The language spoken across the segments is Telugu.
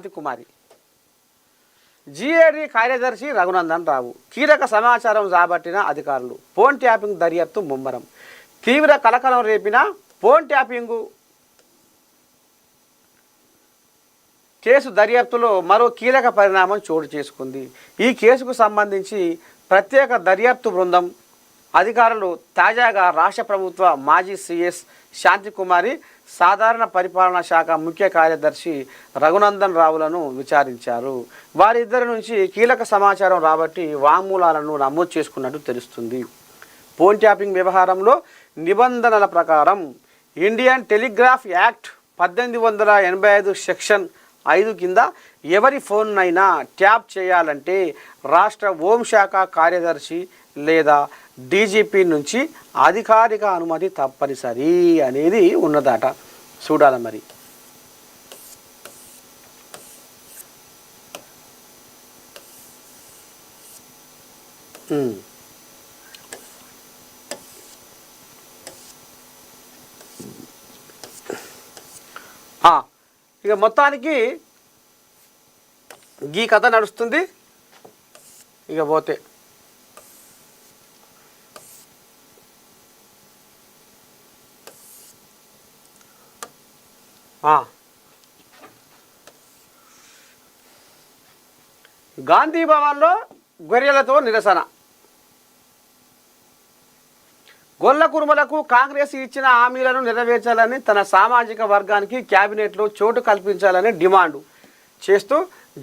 కుమారి జీఏడీ కార్యదర్శి రఘునందన్ రావు కీలక సమాచారం రాబట్టిన అధికారులు ఫోన్ ట్యాపింగ్ దర్యాప్తు ముమ్మరం తీవ్ర కలకలం రేపిన ఫోన్ ట్యాపింగ్ కేసు దర్యాప్తులో మరో కీలక పరిణామం చోటు చేసుకుంది. ఈ కేసుకు సంబంధించి ప్రత్యేక దర్యాప్తు బృందం అధికారులు తాజాగా రాష్ట్ర ప్రభుత్వ మాజీ సీఎస్ శాంతికుమారి సాధారణ పరిపాలనా శాఖ ముఖ్య కార్యదర్శి రఘునందన్ రావులను విచారించారు. వారిద్దరి నుంచి కీలక సమాచారం రాబట్టి వాంగ్మూలాలను నమోదు చేసుకున్నట్టు తెలుస్తుంది. ఫోన్ ట్యాపింగ్ వ్యవహారంలో నిబంధనల ప్రకారం ఇండియన్ టెలిగ్రాఫ్ యాక్ట్ 1885 సెక్షన్ 5 కింద ఎవరి ఫోన్నైనా ట్యాప్ చేయాలంటే రాష్ట్ర హోంశాఖ కార్యదర్శి లేదా డీజీపీ నుంచి అధికారిక అనుమతి తప్పనిసరి అనేది ఉన్నదట. చూడాలి మరి. ఇక మొత్తానికి ఈ కథ నడుస్తుంది. ఇక పోతే గాంధీ భవన్లో గొర్రెలతో నిరసన. గొల్ల కుర్మలకు కాంగ్రెస్ ఇచ్చిన హామీలను నెరవేర్చాలని తన సామాజిక వర్గానికి క్యాబినెట్లో చోటు కల్పించాలని డిమాండు చేస్తూ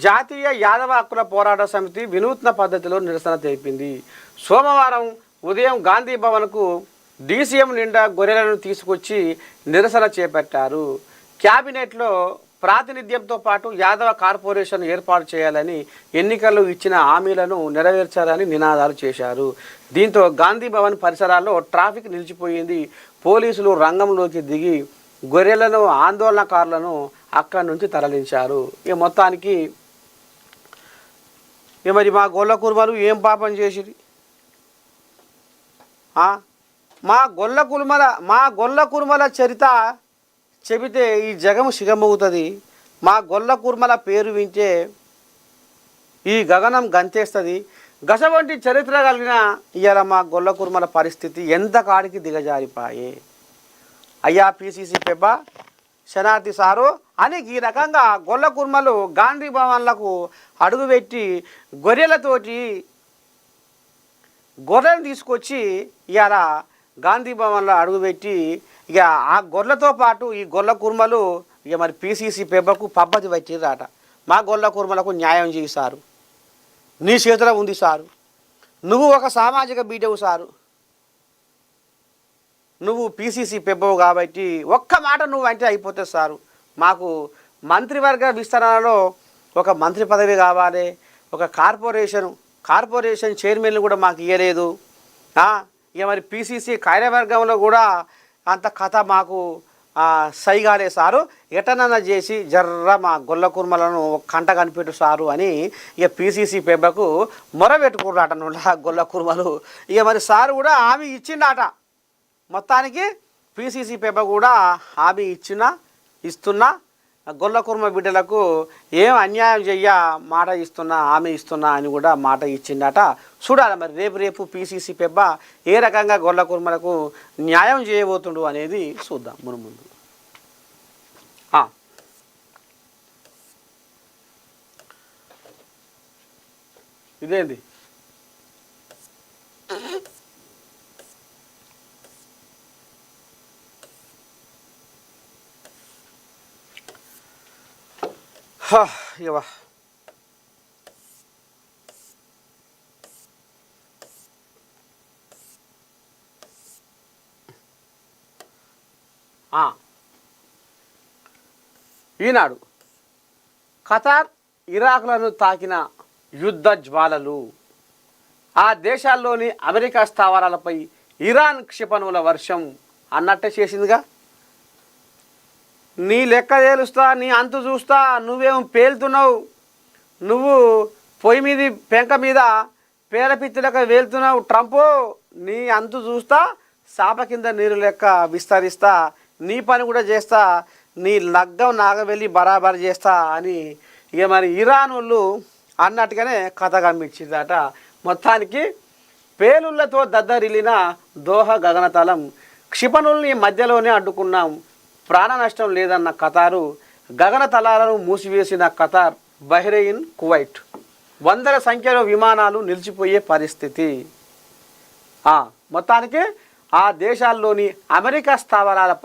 జాతీయ యాదవ హక్కుల పోరాట సమితి వినూత్న పద్ధతిలో నిరసన తెలిపింది. సోమవారం ఉదయం గాంధీ భవన్కు డీసీఎం నిండా గొర్రెలను తీసుకొచ్చి నిరసన చేపట్టారు. క్యాబినెట్లో ప్రాతినిధ్యంతో పాటు యాదవ కార్పొరేషన్ ఏర్పాటు చేయాలని, ఎన్నికల్లో ఇచ్చిన హామీలను నెరవేర్చాలని నినాదాలు చేశారు. దీంతో గాంధీ భవన్ పరిసరాల్లో ట్రాఫిక్ నిలిచిపోయింది. పోలీసులు రంగంలోకి దిగి గొర్రెలను, ఆందోళనకారులను అక్కడి నుంచి తరలించారు. ఇక మొత్తానికి మరి మా గొల్ల కుర్మలు ఏం పాపం చేసిరి? మా గొల్ల కుర్మల చరిత చెబితే ఈ జగము సిగమవుతుంది. మా గొల్ల కుర్మల పేరు వింటే ఈ గగనం గంతేస్తుంది. గసవంటి చరిత్ర కలిగిన ఇవాళ మా గొల్ల కుర్మల పరిస్థితి ఎంత కాడికి దిగజారిపాయే. అయ్యా పిసిసి పెబ్బ శనార్థి సారు అని ఈ రకంగా గొల్ల కుర్మలు గాంధీ భవన్లకు అడుగుపెట్టి గొర్రెలు తీసుకొచ్చి ఇవాళ గాంధీ భవన్లో అడుగుపెట్టి ఇక ఆ గొర్రెలతో పాటు ఈ గొల్ల కుర్మలు ఇక మరి పిసిసి పెబ్బకు పబ్బతి వచ్చిర్రాట. మా గొల్ల కుర్మలకు న్యాయం చేయి సారు, నీ చేతిలో ఉంది సారు, నువ్వు ఒక సామాజిక బీటవు సారు, నువ్వు పిసిసి పెబ్బవు కాబట్టి ఒక్క మాట నువ్వు అంటే అయిపోతుంది సారు. మాకు మంత్రివర్గ విస్తరణలో ఒక మంత్రి పదవి కావాలి, ఒక కార్పొరేషన్ చైర్మన్లు కూడా మాకు ఇవ్వలేదు. ఇక మరి పిసిసి కార్యవర్గంలో కూడా అంత కథ మాకు సైగాలే సారు, ఎటనన్నా చేసి జర్ర మా గొల్ల కుర్మలను కంట కనిపెట్టు సారు అని ఇక పిసిసి పెబ్బకు మొరబెట్టుకున్నాట గొల్ల కుర్మలు. ఇక మరి సారు కూడా హామీ ఇచ్చిండాట. మొత్తానికి పిసిసి పెబ్బ కూడా హామీ ఇస్తున్నా గొల్ల కుర్మ బిడ్డలకు ఏం అన్యాయం చెయ్య మాట ఇస్తున్నా, హామీ ఇస్తున్నా అని కూడా మాట ఇచ్చిందట. చూడాలి మరి రేపు పిసిసి పెబ్బ ఏ రకంగా గొల్ల కుర్మలకు న్యాయం చేయబోతుండు అనేది చూద్దాం ముందు. ఇదేంది ఇవా ఈనాడు ఖతార్, ఇరాక్లను తాకిన యుద్ధ జ్వాలలు. ఆ దేశాల్లోని అమెరికా స్థావరాలపై ఇరాన్ క్షిపణుల వర్షం అన్నట్టే చేసిందిగా. నీ లెక్క తేలుస్తా, నీ అంతు చూస్తా, నువ్వేం పేలుతున్నావు, నువ్వు పొయ్యి మీద పెంక మీద పేలపిత్తులక వేలుతున్నావు ట్రంపు, నీ అంతు చూస్తా, చాప కింద నీరు లెక్క విస్తరిస్తా, నీ పని కూడా చేస్తా, నీ లగ్గం నాగవెళ్ళి బరాబర్ చేస్తా అని ఇక మరి ఇరాన్ వాళ్ళు అన్నట్టుగానే కథ గమ్మించిందట. మొత్తానికి పేలుళ్లతో దద్దరిల్లిన దోహ గగనతలం, క్షిపణుల్ని మధ్యలోనే అడ్డుకున్నాం, ప్రాణ నష్టం లేదన్న ఖతారు, గగనతలాలను మూసివేసిన ఖతార్, బహ్రెయిన్, కువైట్, వందల సంఖ్యలో విమానాలు నిలిచిపోయే పరిస్థితి. మొత్తానికి ఆ దేశాల్లోని అమెరికా స్థావరాలపై